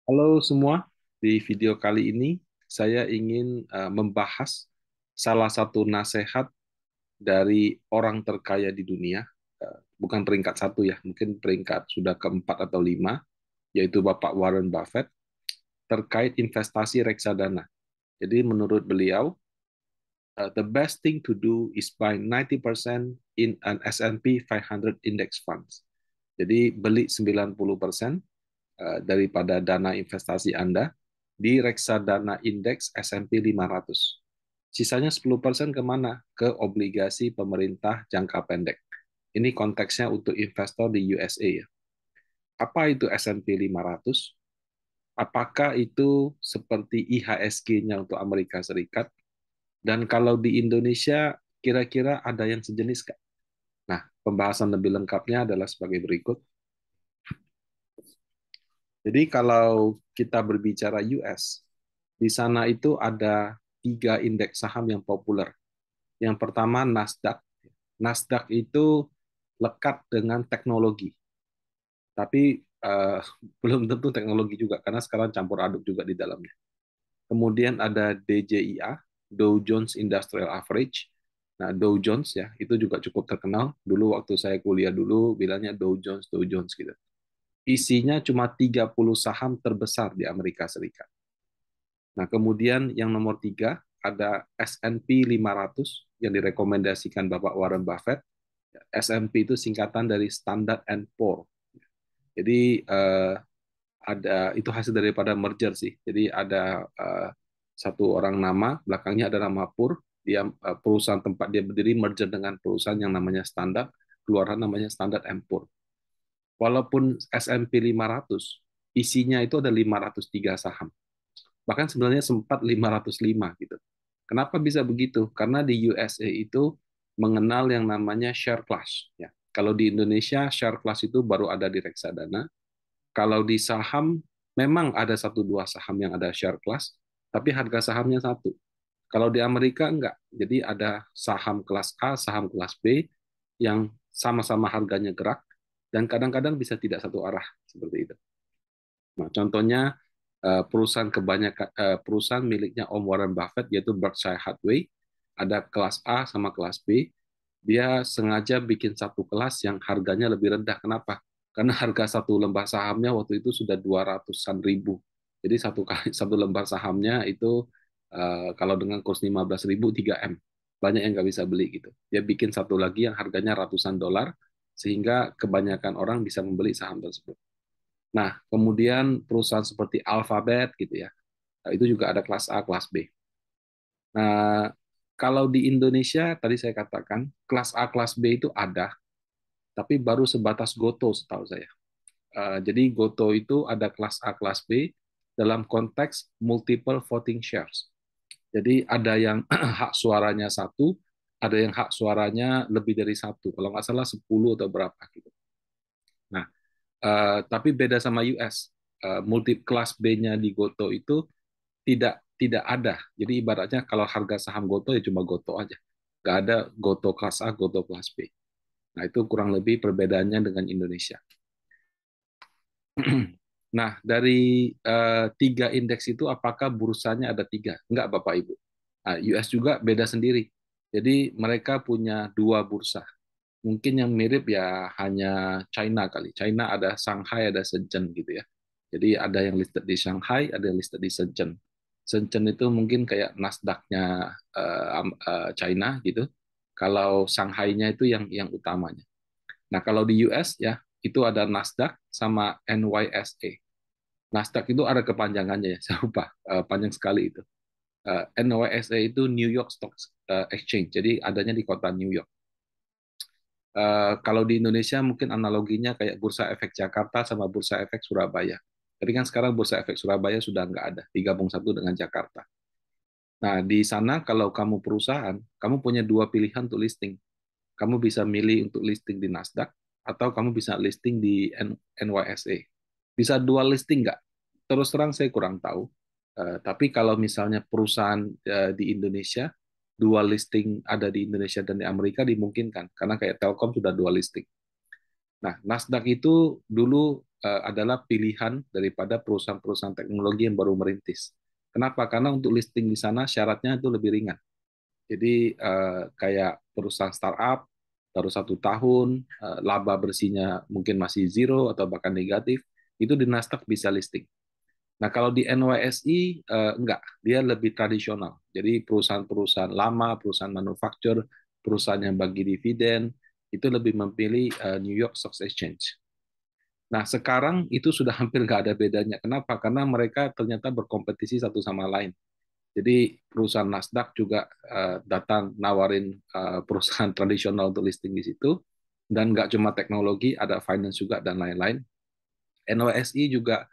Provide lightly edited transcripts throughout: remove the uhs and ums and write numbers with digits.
Halo semua, di video kali ini saya ingin membahas salah satu nasihat dari orang terkaya di dunia, bukan peringkat satu ya, mungkin peringkat sudah keempat atau lima, yaitu Bapak Warren Buffett terkait investasi reksadana. Jadi menurut beliau, the best thing to do is buy 90% in an S&P 500 index funds. Jadi beli 90% daripada dana investasi Anda di reksadana indeks S&P 500. Sisanya 10% kemana? Ke obligasi pemerintah jangka pendek. Ini konteksnya untuk investor di USA ya. Apa itu S&P 500? Apakah itu seperti IHSG-nya untuk Amerika Serikat? Dan kalau di Indonesia, kira-kira ada yang sejenis nggak? Nah, pembahasan lebih lengkapnya adalah sebagai berikut. Jadi kalau kita berbicara US, di sana itu ada tiga indeks saham yang populer. Yang pertama Nasdaq. Nasdaq itu lekat dengan teknologi, tapi belum tentu teknologi juga karena sekarang campur aduk juga di dalamnya. Kemudian ada DJIA, Dow Jones Industrial Average. Nah, Dow Jones ya, itu juga cukup terkenal. Dulu waktu saya kuliah dulu bilangnya Dow Jones gitu. Isinya cuma 30 saham terbesar di Amerika Serikat. Nah, kemudian yang nomor tiga ada S&P 500 yang direkomendasikan Bapak Warren Buffett. S&P itu singkatan dari Standard and Poor. Jadi ada itu hasil daripada merger sih. Jadi ada satu orang nama, belakangnya ada nama Pur. Dia perusahaan tempat dia berdiri merger dengan perusahaan yang namanya Standard, keluaran namanya Standard and Poor. Walaupun S&P 500 isinya itu ada 503 saham. Bahkan sebenarnya sempat 505 gitu. Kenapa bisa begitu? Karena di USA itu mengenal yang namanya share class. Ya. Kalau di Indonesia share class itu baru ada di reksadana. Kalau di saham memang ada satu dua saham yang ada share class, tapi harga sahamnya satu. Kalau di Amerika enggak. Jadi ada saham kelas A, saham kelas B yang sama-sama harganya gerak dan kadang-kadang bisa tidak satu arah seperti itu. Nah, contohnya perusahaan miliknya Om Warren Buffett yaitu Berkshire Hathaway ada kelas A sama kelas B. Dia sengaja bikin satu kelas yang harganya lebih rendah. Kenapa? Karena harga satu lembar sahamnya waktu itu sudah 200-an ribu. Jadi satu kali satu lembar sahamnya itu kalau dengan kurs 15 ribu 3 M. Banyak yang nggak bisa beli gitu. Dia bikin satu lagi yang harganya ratusan dolar sehingga kebanyakan orang bisa membeli saham tersebut. Nah, kemudian perusahaan seperti Alphabet gitu ya, itu juga ada kelas A, kelas B. Nah, kalau di Indonesia tadi saya katakan kelas A, kelas B itu ada, tapi baru sebatas Goto setahu saya. Jadi Goto itu ada kelas A, kelas B dalam konteks multiple voting shares. Jadi ada yang hak suaranya satu, ada yang hak suaranya lebih dari satu. Kalau nggak salah 10 atau berapa gitu. Nah, tapi beda sama US. Multi kelas B-nya di Goto itu tidak tidak ada. Jadi ibaratnya kalau harga saham Goto ya cuma Goto aja. Nggak ada Goto kelas A, Goto kelas B. Nah, itu kurang lebih perbedaannya dengan Indonesia. Nah, dari tiga indeks itu apakah bursanya ada tiga? Enggak, Bapak Ibu. Nah, US juga beda sendiri. Jadi mereka punya dua bursa. Mungkin yang mirip ya hanya China kali. China ada Shanghai, ada Shenzhen gitu ya. Jadi ada yang listed di Shanghai, ada yang listed di Shenzhen. Shenzhen itu mungkin kayak Nasdaq-nya China gitu. Kalau Shanghai-nya itu yang utamanya. Nah, kalau di US ya itu ada Nasdaq sama NYSE. Nasdaq itu ada kepanjangannya ya, saya lupa. Panjang sekali itu. NYSE itu New York Stock Exchange. Jadi adanya di kota New York. Kalau di Indonesia mungkin analoginya kayak Bursa Efek Jakarta sama Bursa Efek Surabaya. Tapi kan sekarang Bursa Efek Surabaya sudah nggak ada, digabung satu dengan Jakarta. Nah, di sana kalau kamu perusahaan, kamu punya dua pilihan untuk listing. Kamu bisa milih untuk listing di Nasdaq, atau kamu bisa listing di NYSE. Bisa dual listing nggak? Terus terang saya kurang tahu. Tapi kalau misalnya perusahaan di Indonesia, dual listing ada di Indonesia dan di Amerika dimungkinkan. Karena kayak Telkom sudah dual listing. Nah, Nasdaq itu dulu adalah pilihan daripada perusahaan-perusahaan teknologi yang baru merintis. Kenapa? Karena untuk listing di sana syaratnya itu lebih ringan. Jadi kayak perusahaan startup baru 1 tahun, laba bersihnya mungkin masih zero atau bahkan negatif, itu di Nasdaq bisa listing. Nah, kalau di NYSE enggak, dia lebih tradisional. Jadi perusahaan-perusahaan lama, perusahaan manufaktur, perusahaan yang bagi dividen, itu lebih memilih New York Stock Exchange. Nah, sekarang itu sudah hampir nggak ada bedanya. Kenapa? Karena mereka ternyata berkompetisi satu sama lain. Jadi perusahaan Nasdaq juga datang nawarin perusahaan tradisional untuk listing di situ. Dan nggak cuma teknologi, ada finance juga dan lain-lain. NYSE juga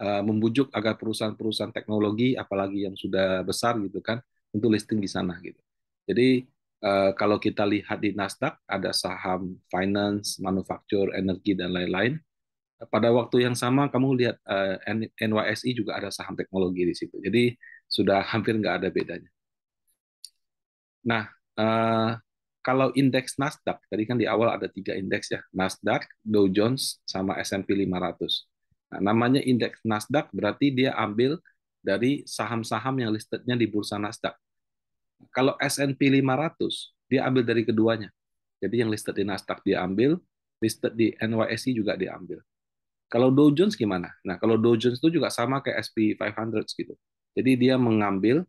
membujuk agar perusahaan-perusahaan teknologi, apalagi yang sudah besar gitu kan, untuk listing di sana gitu. Jadi kalau kita lihat di Nasdaq ada saham finance, manufaktur, energi dan lain-lain. Pada waktu yang sama kamu lihat NYSE juga ada saham teknologi di situ. Jadi sudah hampir nggak ada bedanya. Nah, eh, kalau indeks Nasdaq, tadi kan di awal ada 3 indeks ya, Nasdaq, Dow Jones, sama S&P 500. Nah, namanya indeks Nasdaq berarti dia ambil dari saham-saham yang listednya di bursa Nasdaq. Kalau S&P 500, dia ambil dari keduanya. Jadi yang listed di Nasdaq dia ambil, listed di NYSE juga diambil. Kalau Dow Jones gimana? Nah, kalau Dow Jones itu juga sama kayak SP 500 gitu. Jadi dia mengambil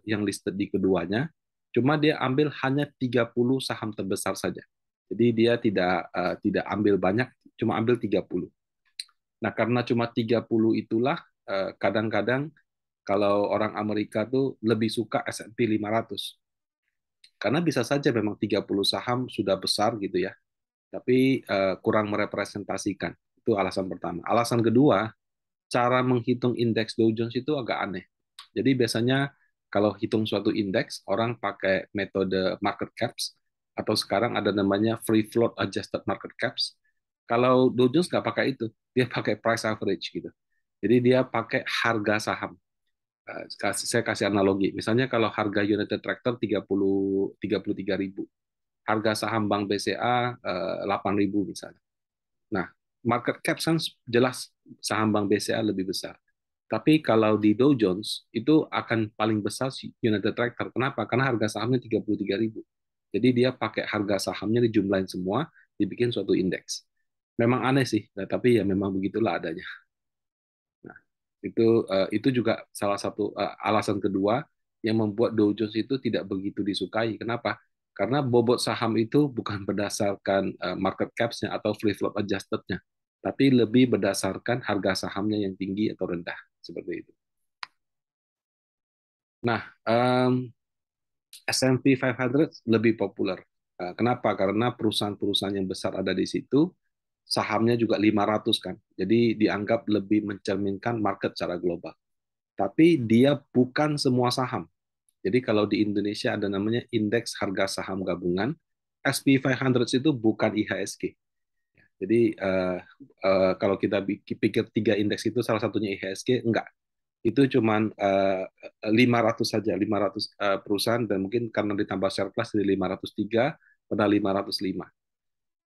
yang listed di keduanya, cuma dia ambil hanya 30 saham terbesar saja. Jadi dia tidak ambil banyak, cuma ambil 30. Nah, karena cuma 30 itulah kadang-kadang kalau orang Amerika tuh lebih suka S&P 500. Karena bisa saja memang 30 saham sudah besar gitu ya, tapi kurang merepresentasikan. Itu alasan pertama. Alasan kedua, cara menghitung indeks Dow Jones itu agak aneh. Jadi biasanya kalau hitung suatu indeks, orang pakai metode market caps, atau sekarang ada namanya free float adjusted market caps. Kalau Dow Jones nggak pakai itu, dia pakai price average gitu. Jadi dia pakai harga saham. Saya kasih analogi. Misalnya kalau harga United Tractor 33.000, harga saham Bank BCA 8.000 misalnya. Nah, market cap kan jelas saham Bank BCA lebih besar. Tapi kalau di Dow Jones itu akan paling besar United Tractor. Kenapa? Karena harga sahamnya 33.000. Jadi dia pakai harga sahamnya dijumlahin semua, dibikin suatu indeks. Memang aneh sih, nah, tapi ya memang begitulah adanya. Nah, itu juga salah satu alasan kedua yang membuat Dow Jones itu tidak begitu disukai. Kenapa? Karena bobot saham itu bukan berdasarkan market caps-nya atau free float adjusted-nya, tapi lebih berdasarkan harga sahamnya yang tinggi atau rendah, seperti itu. Nah, S&P 500 lebih populer. Kenapa? Karena perusahaan-perusahaan yang besar ada di situ, sahamnya juga 500 kan. Jadi dianggap lebih mencerminkan market secara global. Tapi dia bukan semua saham. Jadi kalau di Indonesia ada namanya Indeks Harga Saham Gabungan, SP 500 itu bukan IHSG. Jadi kalau kita pikir 3 indeks itu salah satunya IHSG, enggak. Itu cuma 500 saja, 500 perusahaan, dan mungkin karena ditambah share class dari 503 pada 505.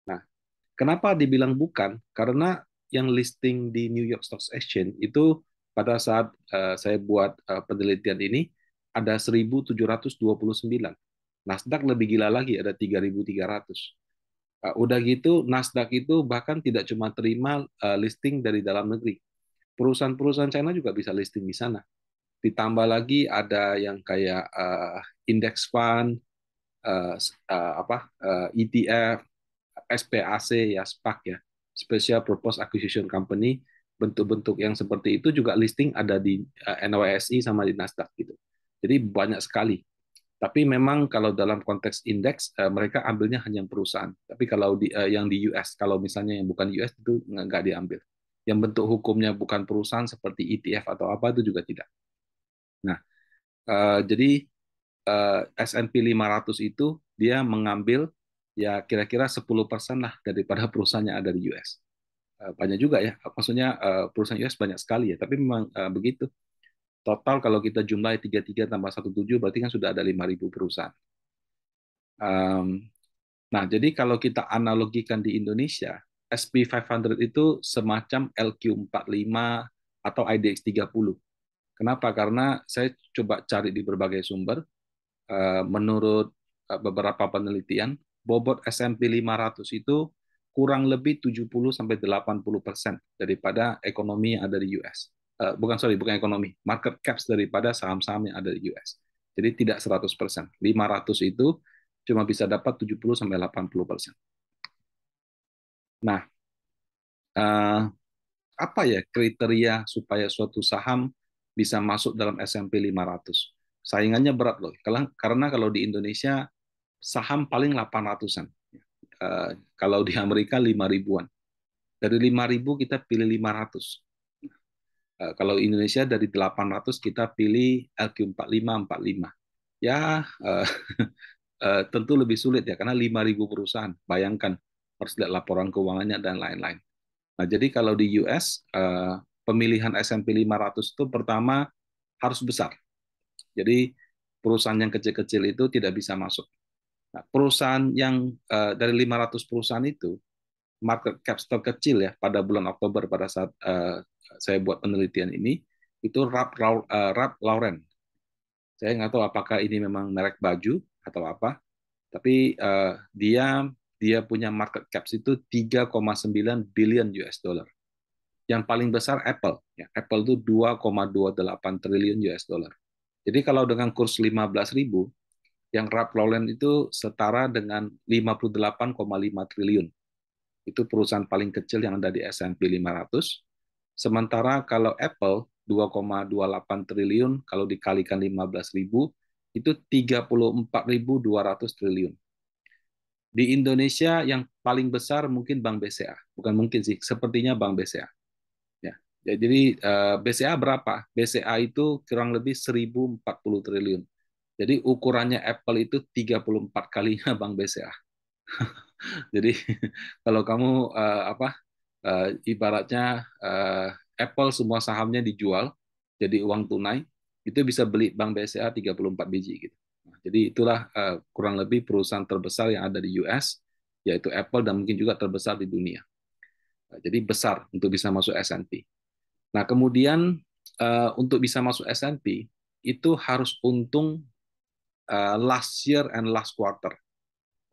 Nah, kenapa dibilang bukan? Karena yang listing di New York Stock Exchange itu pada saat saya buat penelitian ini ada 1.729. Nasdaq lebih gila lagi, ada 3.300. Udah gitu, Nasdaq itu bahkan tidak cuma terima listing dari dalam negeri. Perusahaan-perusahaan China juga bisa listing di sana. Ditambah lagi ada yang kayak index fund, ETF, SPAC ya, SPAC ya, Special Purpose Acquisition Company, bentuk-bentuk yang seperti itu juga listing ada di NYSE sama di Nasdaq gitu. Jadi banyak sekali. Tapi memang kalau dalam konteks indeks mereka ambilnya hanya perusahaan. Tapi kalau yang di US, kalau misalnya yang bukan US itu nggak diambil. Yang bentuk hukumnya bukan perusahaan seperti ETF atau apa itu juga tidak. Nah, jadi S&P 500 itu dia mengambil ya kira-kira 10% lah daripada perusahaan yang ada di US. Banyak juga ya, maksudnya perusahaan US banyak sekali ya, tapi memang begitu. Total kalau kita jumlah 33 tambah 17 berarti kan sudah ada 5.000 perusahaan. Nah, jadi kalau kita analogikan di Indonesia, SP500 itu semacam LQ45 atau IDX 30. Kenapa? Karena saya coba cari di berbagai sumber, menurut beberapa penelitian, bobot S&P 500 itu kurang lebih 70-80% daripada ekonomi yang ada di US. Bukan ekonomi, market caps daripada saham-saham yang ada di US. Jadi tidak 100%. 500 itu cuma bisa dapat 70-80%. Nah, eh, apa ya kriteria supaya suatu saham bisa masuk dalam S&P 500? Saingannya berat loh. Karena kalau di Indonesia saham paling 800-an. Kalau di Amerika 5 ribuan. Dari 5 ribu kita pilih 500. Kalau Indonesia dari 800 kita pilih LQ45, 45. Ya, tentu lebih sulit ya, karena 5.000 perusahaan. Bayangkan, harus lihat laporan keuangannya dan lain-lain. Nah, jadi kalau di US, pemilihan S&P 500 itu pertama harus besar. Jadi perusahaan yang kecil-kecil itu tidak bisa masuk. Nah, perusahaan yang dari 500 perusahaan itu, market cap terkecil ya pada bulan Oktober pada saat saya buat penelitian ini, itu Ralph Lauren. Saya nggak tahu apakah ini memang merek baju atau apa, tapi dia dia punya market cap itu 3,9 billion US dollar. Yang paling besar Apple. Ya, Apple itu 2,28 triliun US dollar. Jadi kalau dengan kurs 15.000, yang Ralph Lauren itu setara dengan 58,5 triliun. Itu perusahaan paling kecil yang ada di S&P 500. Sementara kalau Apple 2,28 triliun, kalau dikalikan 15.000, itu 34.200 triliun. Di Indonesia yang paling besar mungkin Bank BCA. Bukan mungkin sih, sepertinya Bank BCA. Ya, jadi BCA berapa? BCA itu kurang lebih 1.040 triliun. Jadi ukurannya Apple itu 34 kalinya Bank BCA. Jadi kalau kamu ibaratnya Apple semua sahamnya dijual jadi uang tunai, itu bisa beli Bank BCA 34 biji gitu. Nah, jadi itulah kurang lebih perusahaan terbesar yang ada di US, yaitu Apple, dan mungkin juga terbesar di dunia. Jadi besar untuk bisa masuk S&P. Nah, kemudian untuk bisa masuk S&P itu harus untung last year and last quarter.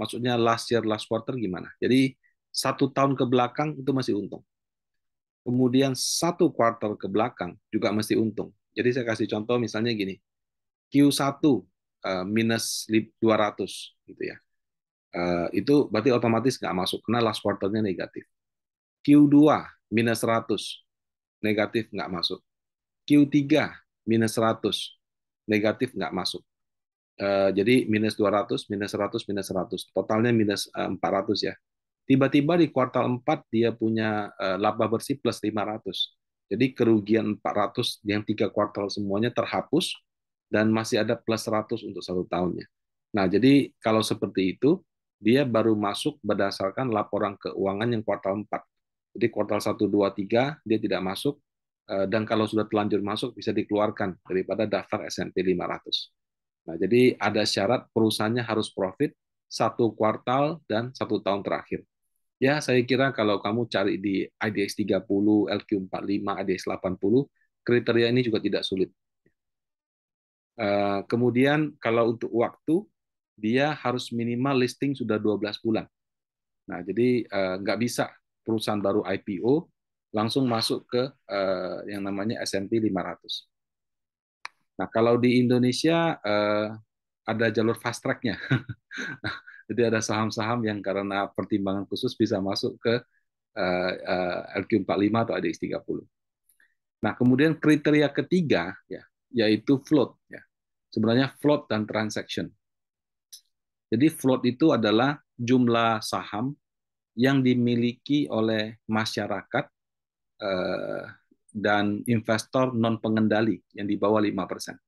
Maksudnya last year last quarter gimana? Jadi 1 tahun ke belakang itu masih untung. Kemudian 1 kuartal ke belakang juga masih untung. Jadi saya kasih contoh misalnya gini, Q1 minus 200 gitu ya. Itu berarti otomatis nggak masuk karena last quarternya negatif. Q2 minus 100 negatif nggak masuk. Q3 minus 100 negatif nggak masuk. Jadi minus 200, minus 100, minus 100. Totalnya minus 400 ya. Tiba-tiba di kuartal 4 dia punya laba bersih plus 500. Jadi kerugian 400 yang 3 kuartal semuanya terhapus dan masih ada plus 100 untuk 1 tahunnya. Nah, jadi kalau seperti itu, dia baru masuk berdasarkan laporan keuangan yang kuartal 4. Jadi kuartal 1, 2, 3 dia tidak masuk, dan kalau sudah telanjur masuk bisa dikeluarkan daripada daftar S&P 500. Nah, jadi ada syarat perusahaannya harus profit 1 kuartal dan 1 tahun terakhir. Ya, saya kira kalau kamu cari di IDX 30, LQ45, IDX 80, kriteria ini juga tidak sulit. Kemudian kalau untuk waktu, dia harus minimal listing sudah 12 bulan. Nah, jadi nggak bisa perusahaan baru IPO langsung masuk ke yang namanya S&P 500. Nah, kalau di Indonesia ada jalur fast track-nya. Jadi ada saham-saham yang karena pertimbangan khusus bisa masuk ke LQ45 atau ADX 30. Nah, kemudian kriteria ketiga ya, yaitu float ya. Sebenarnya float dan transaction. Jadi float itu adalah jumlah saham yang dimiliki oleh masyarakat dan investor non pengendali yang di bawah 5%.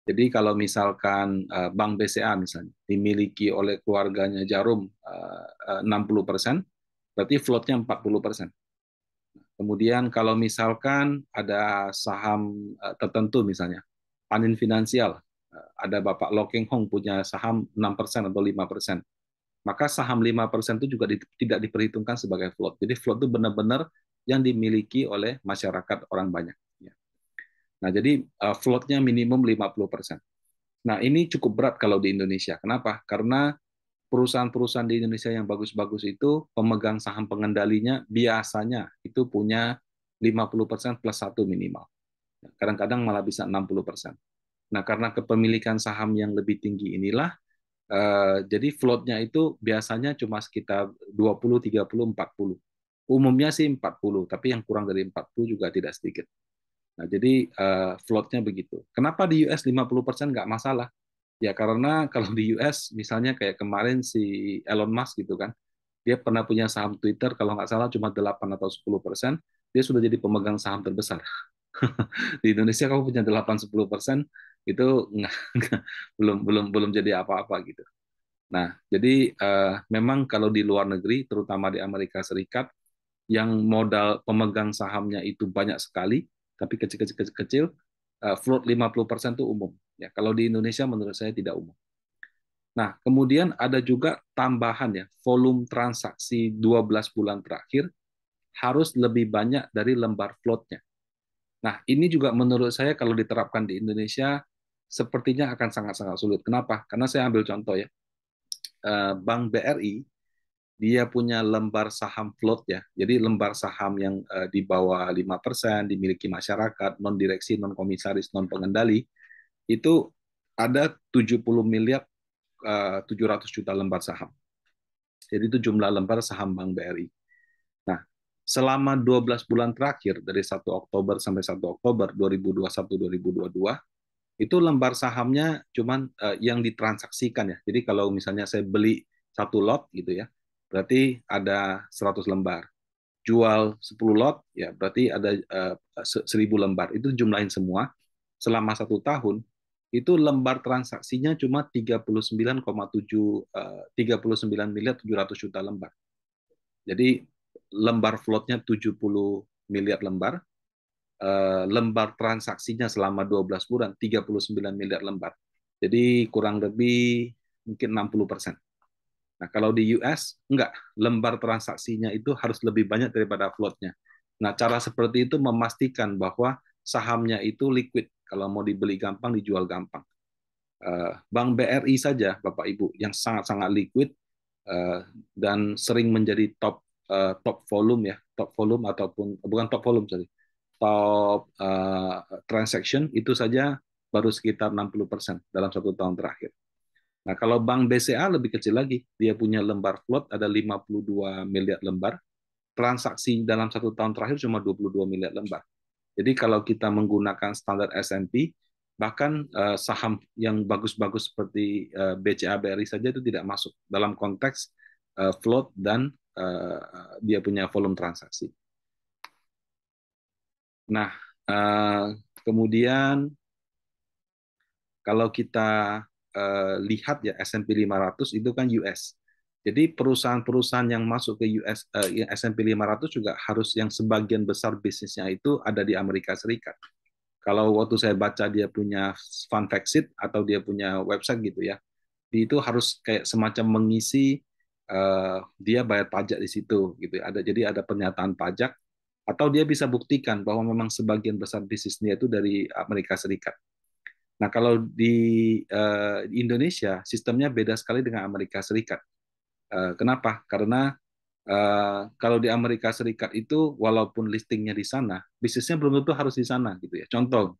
Jadi kalau misalkan Bank BCA misalnya dimiliki oleh keluarganya Jarum 60%, berarti floatnya 40%. Kemudian kalau misalkan ada saham tertentu misalnya, Panin Finansial, ada Bapak Lo Keng Hong punya saham 6% atau 5%. maka saham 5% itu juga tidak diperhitungkan sebagai float. Jadi float itu benar-benar yang dimiliki oleh masyarakat orang banyak. Ya. Nah, jadi floatnya minimum 50%. Nah, ini cukup berat kalau di Indonesia. Kenapa? Karena perusahaan-perusahaan di Indonesia yang bagus-bagus itu, pemegang saham pengendalinya biasanya itu punya 50% plus satu minimal. Kadang-kadang malah bisa 60%. Nah, karena kepemilikan saham yang lebih tinggi inilah, jadi floatnya itu biasanya cuma sekitar 20, 30, 40. Umumnya sih 40, tapi yang kurang dari 40 juga tidak sedikit. Nah, jadi floatnya begitu. Kenapa di US 50% nggak masalah? Ya karena kalau di US misalnya kayak kemarin si Elon Musk gitu kan, dia pernah punya saham Twitter kalau nggak salah cuma 8 atau 10%, dia sudah jadi pemegang saham terbesar. Di Indonesia kamu punya 8-10% itu belum belum belum jadi apa-apa gitu. Nah, jadi memang kalau di luar negeri, terutama di Amerika Serikat, yang modal pemegang sahamnya itu banyak sekali, tapi kecil-kecil, float 50% itu umum. Ya, kalau di Indonesia menurut saya tidak umum. Nah, kemudian ada juga tambahan ya, volume transaksi 12 bulan terakhir harus lebih banyak dari lembar floatnya. Nah, ini juga menurut saya kalau diterapkan di Indonesia sepertinya akan sangat-sangat sulit. Kenapa? Karena saya ambil contoh ya, Bank BRI dia punya lembar saham float ya. Jadi lembar saham yang di bawah 5% dimiliki masyarakat, non direksi, non komisaris, non pengendali, itu ada 70 miliar 700 juta lembar saham. Jadi itu jumlah lembar saham Bank BRI. Nah, selama 12 bulan terakhir dari 1 Oktober sampai 1 Oktober 2021-2022 itu lembar sahamnya cuman yang ditransaksikan ya. Jadi kalau misalnya saya beli satu lot gitu ya, berarti ada 100 lembar. Jual 10 lot ya berarti ada 1.000 lembar. Itu jumlahin semua selama 1 tahun itu lembar transaksinya cuma 39 miliar 700 juta lembar. Jadi lembar floatnya 70 miliar lembar, lembar transaksinya selama 12 bulan 39 miliar lembar. Jadi kurang lebih mungkin 60%. Nah, kalau di US, enggak. Lembar transaksinya itu harus lebih banyak daripada floatnya. Nah, cara seperti itu memastikan bahwa sahamnya itu liquid. Kalau mau dibeli gampang, dijual gampang. Bank BRI saja, Bapak Ibu, yang sangat-sangat liquid dan sering menjadi top volume ya, top volume ataupun bukan top volume sorry, top transaction itu saja baru sekitar 60% dalam 1 tahun terakhir. Nah, kalau Bank BCA lebih kecil lagi, dia punya lembar float ada 52 miliar lembar, transaksi dalam 1 tahun terakhir cuma 22 miliar lembar. Jadi kalau kita menggunakan standar S&P, bahkan saham yang bagus-bagus seperti BCA BRI saja itu tidak masuk dalam konteks float dan dia punya volume transaksi. Nah, kemudian kalau kita lihat ya S&P 500 itu kan US. Jadi perusahaan-perusahaan yang masuk ke US S&P 500 juga harus yang sebagian besar bisnisnya itu ada di Amerika Serikat. Kalau waktu saya baca dia punya fund fact sheet atau dia punya website gitu ya, itu harus kayak semacam mengisi dia bayar pajak di situ gitu ya. Jadi ada pernyataan pajak atau dia bisa buktikan bahwa memang sebagian besar bisnisnya itu dari Amerika Serikat. Nah, kalau di Indonesia sistemnya beda sekali dengan Amerika Serikat. Kenapa? Karena kalau di Amerika Serikat itu walaupun listingnya di sana, bisnisnya belum tentu harus di sana gitu ya. Contoh,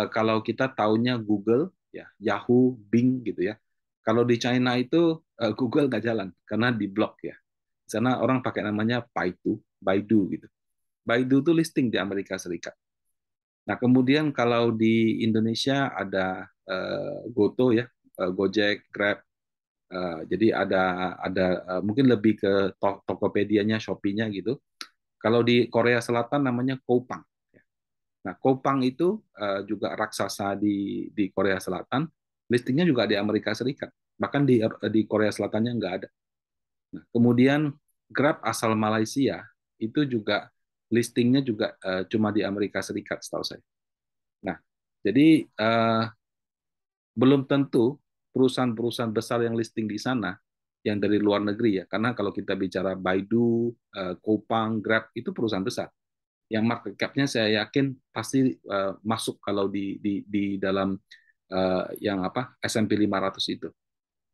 kalau kita taunya Google, ya Yahoo, Bing gitu ya. Kalau di China itu Google nggak jalan karena di blok ya. Di sana orang pakai namanya Baidu gitu. Baidu itu listing di Amerika Serikat. Nah, kemudian kalau di Indonesia ada Goto ya, Gojek, Grab. Jadi ada mungkin lebih ke Tokopedia-nya, Shopee-nya gitu. Kalau di Korea Selatan namanya Coupang. Nah, Coupang itu juga raksasa di Korea Selatan, listingnya juga di Amerika Serikat. Bahkan di Korea Selatannya nggak ada. Nah, kemudian Grab asal Malaysia itu juga listingnya juga cuma di Amerika Serikat setahu saya. Nah, jadi belum tentu perusahaan-perusahaan besar yang listing di sana yang dari luar negeri ya. Karena kalau kita bicara Baidu, Coupang, Grab itu perusahaan besar. Yang market cap-nya saya yakin pasti masuk kalau di dalam yang apa S&P 500 itu.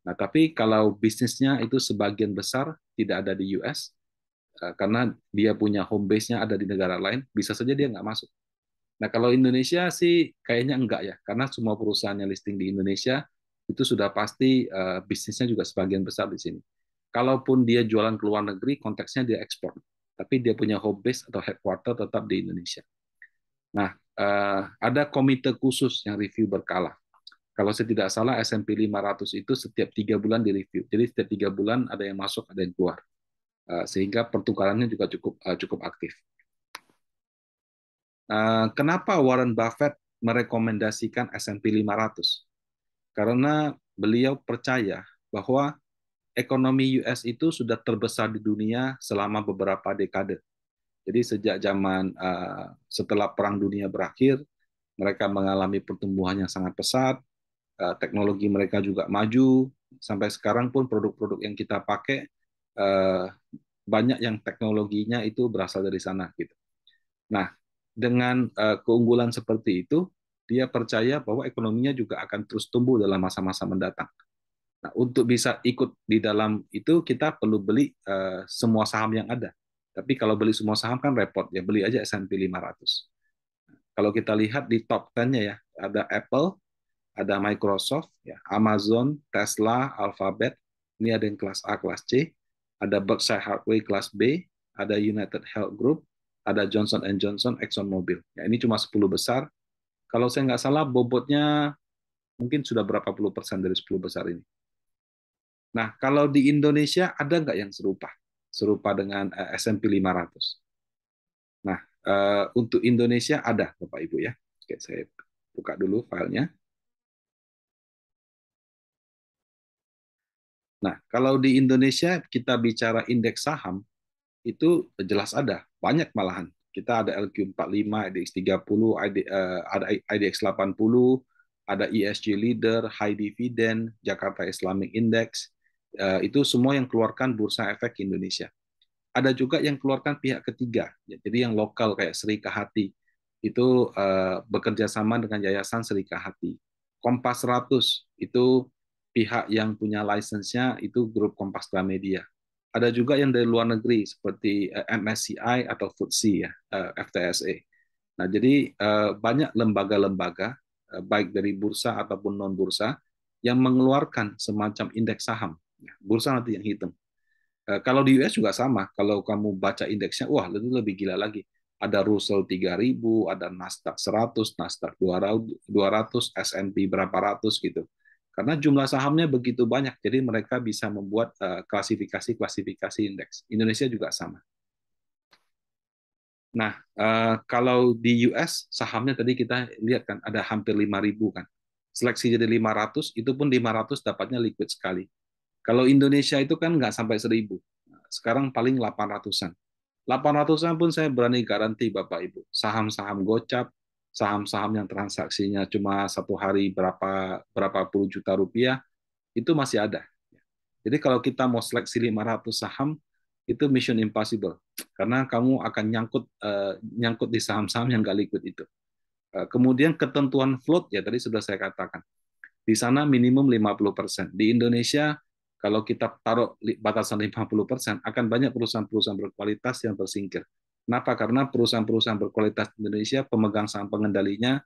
Nah, tapi kalau bisnisnya itu sebagian besar tidak ada di US, karena dia punya home base-nya ada di negara lain, bisa saja dia nggak masuk. Nah, kalau Indonesia sih kayaknya enggak ya, karena semua perusahaan yang listing di Indonesia itu sudah pasti bisnisnya juga sebagian besar di sini. Kalaupun dia jualan ke luar negeri, konteksnya dia ekspor. Tapi dia punya home base atau headquarter tetap di Indonesia. Nah, ada komite khusus yang review berkala. Kalau saya tidak salah, S&P 500 itu setiap 3 bulan direview. Jadi setiap 3 bulan ada yang masuk, ada yang keluar. Sehingga pertukarannya juga cukup aktif. Kenapa Warren Buffett merekomendasikan S&P 500? Karena beliau percaya bahwa ekonomi US itu sudah terbesar di dunia selama beberapa dekade. Jadi sejak zaman setelah Perang Dunia berakhir, mereka mengalami pertumbuhan yang sangat pesat, teknologi mereka juga maju, sampai sekarang pun produk-produk yang kita pakai banyak yang teknologinya itu berasal dari sana gitu. Nah, dengan keunggulan seperti itu, dia percaya bahwa ekonominya juga akan terus tumbuh dalam masa-masa mendatang. Nah, untuk bisa ikut di dalam itu kita perlu beli semua saham yang ada. Tapi kalau beli semua saham kan repot ya, beli aja S&P 500. Kalau kita lihat di top 10-nya ya, ada Apple, ada Microsoft, ya, Amazon, Tesla, Alphabet, ini ada yang kelas A, kelas C, ada Berkshire Hathaway kelas B, ada United Health Group, ada Johnson Johnson, ExxonMobil. Ya, ini cuma 10 besar. Kalau saya nggak salah, bobotnya mungkin sudah berapa puluh persen dari 10 besar ini. Nah, kalau di Indonesia ada nggak yang serupa? Serupa dengan S&P 500. Nah, untuk Indonesia ada, Bapak Ibu ya. Oke, saya buka dulu filenya. Nah, kalau di Indonesia kita bicara indeks saham, itu jelas ada, banyak malahan. Kita ada LQ45, IDX 30, ada IDX 80, ada ESG Leader, High Dividend, Jakarta Islamic Index, itu semua yang keluarkan Bursa Efek Indonesia. Ada juga yang keluarkan pihak ketiga, jadi yang lokal kayak Sri Kahati, itu bekerja sama dengan Yayasan Sri Kahati. Kompas 100, itu pihak yang punya lisensinya itu grup Kompas Gramedia. Ada juga yang dari luar negeri seperti MSCI atau FTSE ya, FTSE. Nah, jadi banyak lembaga-lembaga baik dari bursa ataupun non bursa yang mengeluarkan semacam indeks saham. Bursa nanti yang hitung. Kalau di US juga sama. Kalau kamu baca indeksnya, wah itu lebih gila lagi. Ada Russell 3000, ada Nasdaq 100, Nasdaq 200, S&P berapa ratus gitu. Karena jumlah sahamnya begitu banyak, jadi mereka bisa membuat klasifikasi-klasifikasi indeks. Indonesia juga sama. Nah, kalau di US sahamnya tadi kita lihat kan ada hampir 5.000 kan. Seleksi jadi 500, itu pun 500 dapatnya liquid sekali. Kalau Indonesia itu kan nggak sampai 1.000. Sekarang paling 800-an. 800-an pun saya berani garansi Bapak Ibu. Saham-saham gocap, saham-saham yang transaksinya cuma satu hari berapa puluh juta rupiah, itu masih ada. Jadi kalau kita mau seleksi 500 saham, itu mission impossible. Karena kamu akan nyangkut di saham-saham yang nggak liquid itu. Kemudian ketentuan float, ya tadi sudah saya katakan. Di sana minimum 50%. Di Indonesia, kalau kita taruh batasan 50%, akan banyak perusahaan-perusahaan berkualitas yang tersingkir. Kenapa? Karena perusahaan-perusahaan berkualitas di Indonesia, pemegang saham pengendalinya,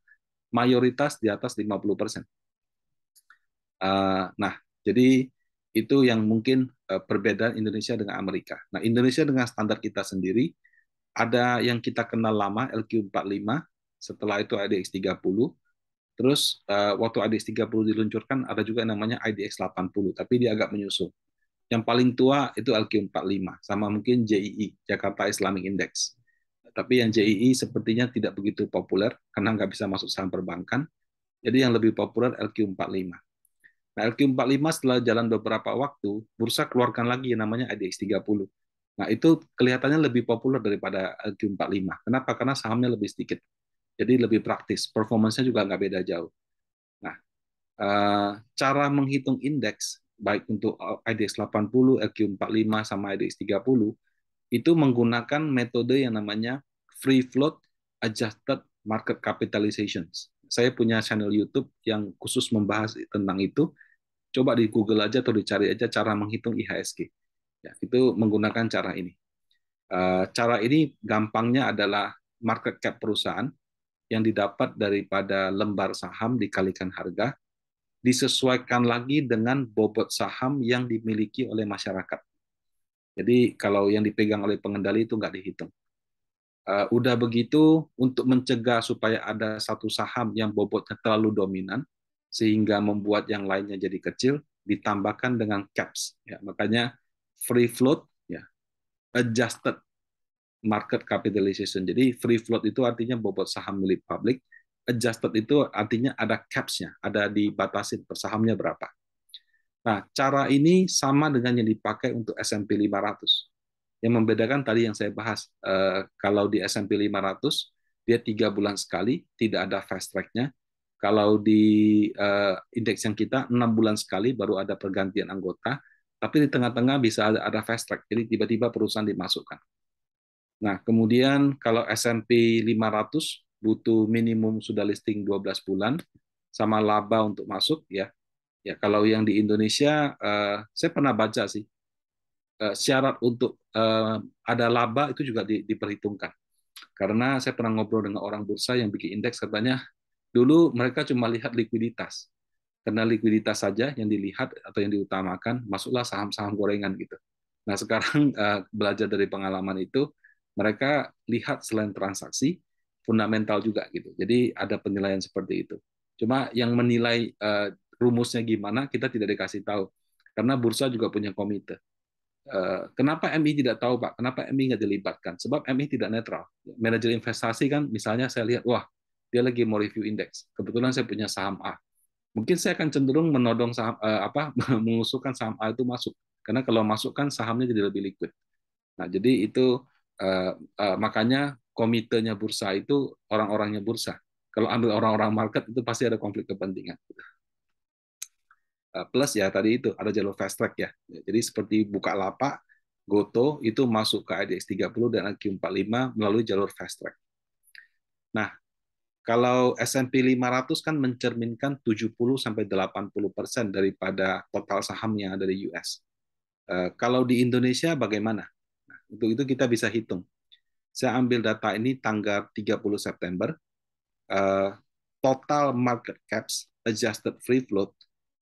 mayoritas di atas 50%. Nah, jadi itu yang mungkin perbedaan Indonesia dengan Amerika. Nah, Indonesia dengan standar kita sendiri, ada yang kita kenal lama, LQ45, setelah itu IDX 30, terus waktu IDX 30 diluncurkan, ada juga yang namanya IDX 80, tapi dia agak menyusul. Yang paling tua itu LQ45, sama mungkin JII, Jakarta Islamic Index. Tapi yang JII sepertinya tidak begitu populer, karena nggak bisa masuk saham perbankan, jadi yang lebih populer LQ45. Nah, LQ45 setelah jalan beberapa waktu, bursa keluarkan lagi yang namanya IDX 30. Nah, itu kelihatannya lebih populer daripada LQ45. Kenapa? Karena sahamnya lebih sedikit. Jadi lebih praktis. Performance-nya juga nggak beda jauh. Nah, cara menghitung indeks baik untuk IDX 80, LQ45 sama IDX 30 itu menggunakan metode yang namanya free float adjusted market capitalization. Saya punya channel YouTube yang khusus membahas tentang itu. Coba di Google aja atau dicari aja cara menghitung IHSG. Ya, itu menggunakan cara ini. Cara ini gampangnya adalah market cap perusahaan yang didapat daripada lembar saham dikalikan harga, disesuaikan lagi dengan bobot saham yang dimiliki oleh masyarakat. Jadi kalau yang dipegang oleh pengendali itu nggak dihitung. Udah begitu, untuk mencegah supaya ada satu saham yang bobotnya terlalu dominan, sehingga membuat yang lainnya jadi kecil, ditambahkan dengan caps. Ya, makanya free float, ya, adjusted market capitalization. Jadi free float itu artinya bobot saham milik publik, adjusted itu artinya ada caps-nya, ada dibatasi per sahamnya berapa. Nah, cara ini sama dengan yang dipakai untuk S&P 500. Yang membedakan tadi yang saya bahas, kalau di S&P 500, dia 3 bulan sekali, tidak ada fast track-nya. Kalau di indeks yang kita, 6 bulan sekali baru ada pergantian anggota, tapi di tengah-tengah bisa ada fast track, jadi tiba-tiba perusahaan dimasukkan. Nah, kemudian kalau S&P 500 butuh minimum sudah listing 12 bulan, sama laba untuk masuk, ya. Ya, kalau yang di Indonesia, saya pernah baca sih, syarat untuk ada laba itu juga diperhitungkan. Karena saya pernah ngobrol dengan orang bursa yang bikin indeks, katanya dulu mereka cuma lihat likuiditas. Karena likuiditas saja yang dilihat atau yang diutamakan, masuklah saham-saham gorengan gitu. Nah, sekarang belajar dari pengalaman itu, mereka lihat selain transaksi, fundamental juga gitu. Jadi ada penilaian seperti itu. Cuma yang menilai rumusnya gimana, kita tidak dikasih tahu. Karena bursa juga punya komite. Kenapa MI tidak tahu, Pak? Kenapa MI nggak dilibatkan? Sebab MI tidak netral. Manajer investasi kan, misalnya saya lihat, wah, dia lagi mau review indeks. Kebetulan saya punya saham A. Mungkin saya akan cenderung menodong saham mengusulkan saham A itu masuk. Karena kalau masuk kan sahamnya jadi lebih liquid. Nah, jadi itu makanya komitenya bursa itu orang-orangnya bursa. Kalau ambil orang-orang market itu pasti ada konflik kepentingan. Plus ya tadi itu ada jalur fast track ya. Jadi seperti Bukalapak, Goto itu masuk ke IDX 30 dan IQ45 melalui jalur fast track. Nah, kalau S&P 500 kan mencerminkan 70 sampai 80% daripada total saham yang ada di US. Kalau di Indonesia bagaimana? Nah, untuk itu kita bisa hitung. Saya ambil data ini tanggal 30 September. Total market caps adjusted free float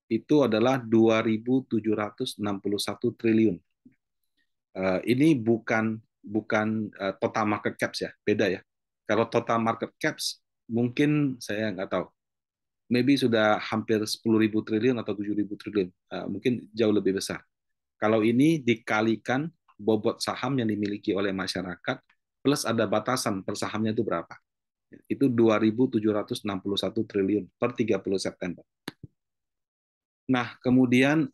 itu adalah 2.761 triliun. Ini bukan total market caps ya, beda ya. Kalau total market caps mungkin saya nggak tahu, maybe sudah hampir 10.000 triliun atau 7.000 triliun, mungkin jauh lebih besar. Kalau ini dikalikan bobot saham yang dimiliki oleh masyarakat plus ada batasan per sahamnya itu berapa? Itu 2.761 triliun per 30 September. Nah, kemudian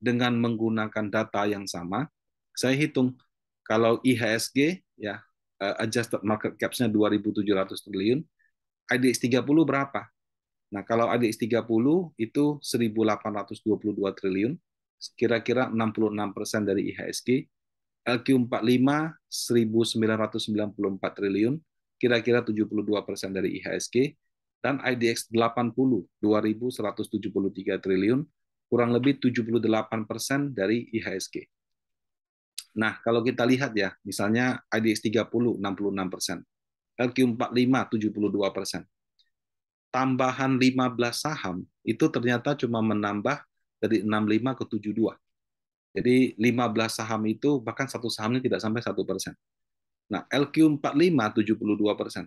dengan menggunakan data yang sama, saya hitung kalau IHSG ya adjusted market caps-nya 2.700 triliun, IDX 30 berapa? Nah, kalau IDX 30 itu 1.822 triliun, kira-kira 66% dari IHSG, LQ45 1.994 triliun, kira-kira 72% dari IHSG, dan IDX 80 2.173 triliun, kurang lebih 78% dari IHSG. Nah, kalau kita lihat ya, misalnya IDX 30 66%, LQ45 72%. Tambahan 15 saham itu ternyata cuma menambah dari 65 ke 72. Jadi 15 saham itu bahkan satu sahamnya tidak sampai 1%. Nah, LQ45 72%,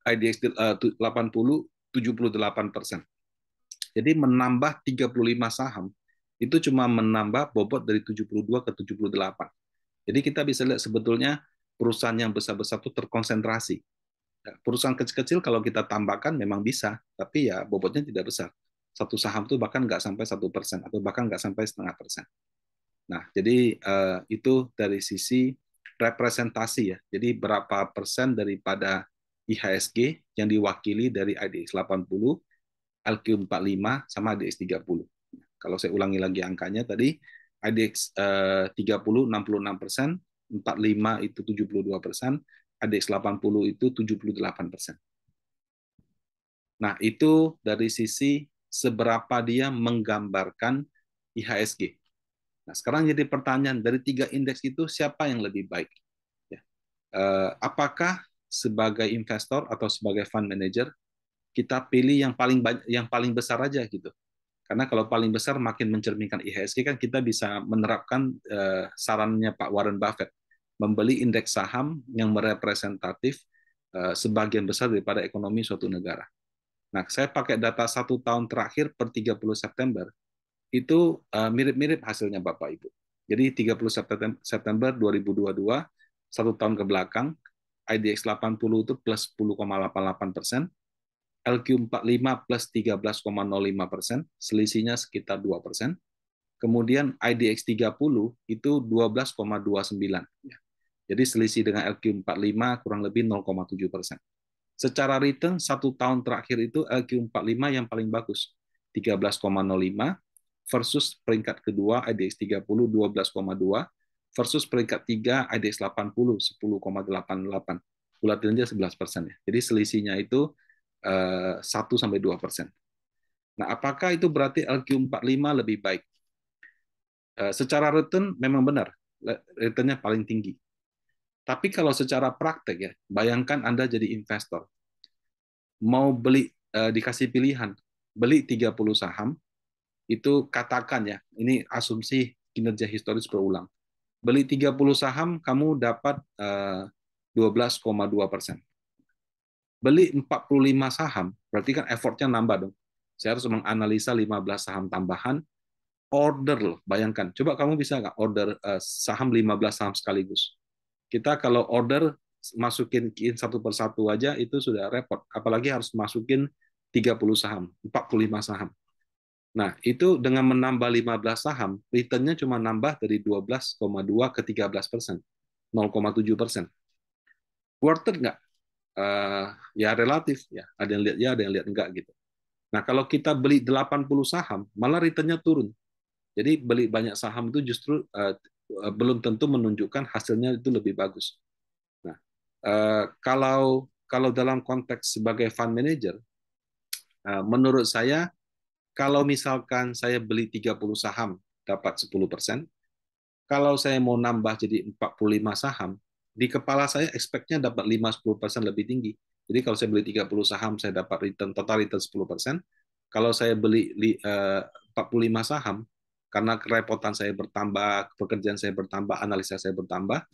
IDX 80 78%. Jadi menambah 35 saham itu cuma menambah bobot dari 72 ke 78. Jadi kita bisa lihat sebetulnya perusahaan yang besar-besar itu terkonsentrasi. Perusahaan kecil-kecil kalau kita tambahkan memang bisa, tapi ya bobotnya tidak besar. Satu saham itu bahkan nggak sampai 1% atau bahkan nggak sampai 0,5%. Nah, jadi itu dari sisi representasi ya. Jadi berapa persen daripada IHSG yang diwakili dari IDX 80, LQ45 sama IDX 30. Kalau saya ulangi lagi angkanya tadi, IDX 30 66%, 45 itu 72%, IDX 80 itu 78%. Nah, itu dari sisi seberapa dia menggambarkan IHSG. Nah, sekarang jadi pertanyaan, dari tiga indeks itu siapa yang lebih baik? Ya. Apakah sebagai investor atau sebagai fund manager kita pilih yang paling banyak, yang paling besar aja gitu? Karena kalau paling besar makin mencerminkan IHSG kan kita bisa menerapkan sarannya Pak Warren Buffett, membeli indeks saham yang merepresentatif sebagian besar daripada ekonomi suatu negara. Nah, saya pakai data 1 tahun terakhir per 30 September, itu mirip-mirip hasilnya Bapak Ibu. Jadi 30 September 2022, 1 tahun ke belakang, IDX 80 itu plus 10,88%, LQ45 plus 13,05%, selisihnya sekitar 2%. Kemudian IDX 30 itu 12,29. Jadi selisih dengan LQ45 kurang lebih 0,7%. Secara return 1 tahun terakhir itu LQ45 yang paling bagus, 13,05 versus peringkat kedua IDX 30 12,2 versus peringkat 3 IDX 80 10,88. Volatilnya 11%. Jadi selisihnya itu 1-2%. Nah, apakah itu berarti LQ45 lebih baik? Secara return memang benar, returnnya paling tinggi. Tapi kalau secara praktek ya, bayangkan Anda jadi investor, mau beli, dikasih pilihan, beli 30 saham, itu katakan ya, ini asumsi kinerja historis berulang. Beli 30 saham, kamu dapat 12,2%. Beli 45 saham, berarti kan effortnya nambah dong. Saya harus menganalisa 15 saham tambahan, order loh, bayangkan. Coba kamu bisa nggak order saham 15 saham sekaligus? Kita kalau order masukin satu persatu aja itu sudah repot. Apalagi harus masukin 30 saham, 45 saham. Nah, itu dengan menambah 15 saham, return-nya cuma nambah dari 12,2 ke 13%, 0,7%. Worth it nggak? Ya relatif ya. Ada yang lihat ya, ada yang lihat enggak gitu. Nah, kalau kita beli 80 saham, malah return-nya turun. Jadi beli banyak saham itu justru belum tentu menunjukkan hasilnya itu lebih bagus. Nah, kalau kalau dalam konteks sebagai fund manager, menurut saya kalau misalkan saya beli 30 saham dapat 10%, kalau saya mau nambah jadi 45 saham, di kepala saya expect-nya dapat 5-10% lebih tinggi. Jadi kalau saya beli 30 saham, saya dapat return total return 10%. Kalau saya beli 45 saham, karena kerepotan saya bertambah, pekerjaan saya bertambah, analisa saya bertambah,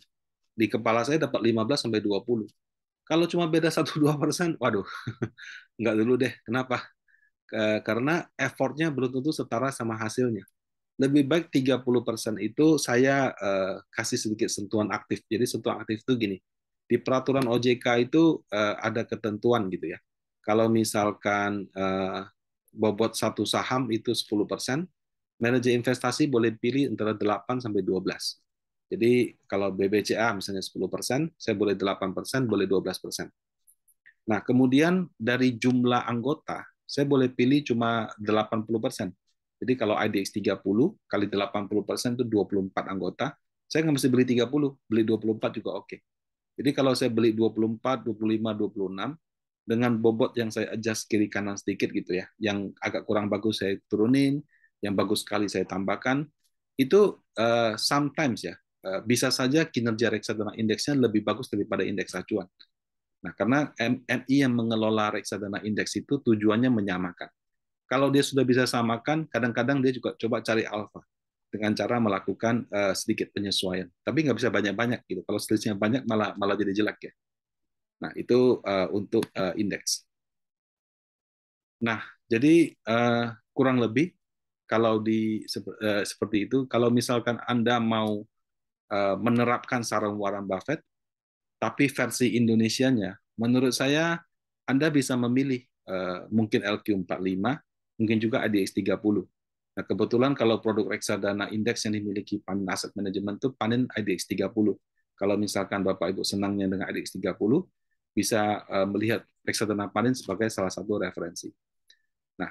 di kepala saya dapat 15-20. Kalau cuma beda 1-2%, waduh, nggak dulu deh. Kenapa? Karena effortnya belum tentu setara sama hasilnya. Lebih baik 30% itu saya kasih sedikit sentuhan aktif. Jadi sentuhan aktif itu gini, di peraturan OJK itu ada ketentuan gitu ya. Kalau misalkan bobot satu saham itu 10%, manajer investasi boleh pilih antara 8-12. Jadi kalau BBCA misalnya 10%, saya boleh 8%, boleh 12%. Nah, kemudian dari jumlah anggota, saya boleh pilih cuma 80%. Jadi kalau IDX 30 kali 80% itu 24 anggota, saya nggak mesti beli 30, beli 24 juga oke. Jadi kalau saya beli 24, 25, 26, dengan bobot yang saya adjust kiri kanan sedikit gitu ya, yang agak kurang bagus saya turunin, yang bagus sekali saya tambahkan, itu sometimes ya, bisa saja kinerja reksadana indeksnya lebih bagus daripada indeks acuan. Nah, karena MI yang mengelola reksadana indeks itu tujuannya menyamakan. Kalau dia sudah bisa samakan, kadang-kadang dia juga coba cari alfa dengan cara melakukan sedikit penyesuaian. Tapi nggak bisa banyak-banyak gitu. Kalau selisihnya banyak malah malah jadi jelek ya. Nah, itu untuk indeks. Nah, jadi kurang lebih kalau seperti itu, kalau misalkan Anda mau menerapkan saran Warren Buffett, tapi versi Indonesianya, menurut saya Anda bisa memilih mungkin LQ45, mungkin juga ADX 30. Nah, kebetulan kalau produk reksadana indeks yang dimiliki Panin Asset Management itu Panin IDX 30. Kalau misalkan Bapak Ibu senangnya dengan IDX 30, bisa melihat reksadana Panin sebagai salah satu referensi. Nah,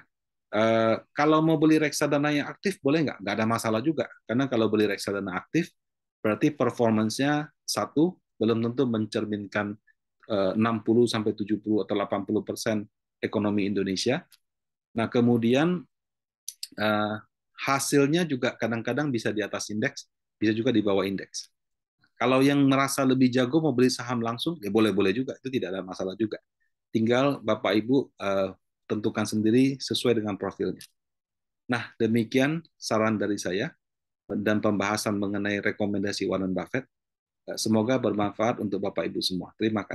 Kalau mau beli reksadana yang aktif boleh nggak? Nggak ada masalah juga. Karena kalau beli reksadana aktif, berarti performance-nya satu belum tentu mencerminkan 60 sampai 70 atau 80% ekonomi Indonesia. Nah, kemudian eh, hasilnya juga kadang-kadang bisa di atas indeks, bisa juga di bawah indeks. Kalau yang merasa lebih jago mau beli saham langsung, ya boleh-boleh juga, itu tidak ada masalah juga. Tinggal Bapak Ibu tentukan sendiri sesuai dengan profilnya. Nah, demikian saran dari saya dan pembahasan mengenai rekomendasi Warren Buffett. Semoga bermanfaat untuk Bapak Ibu semua. Terima kasih.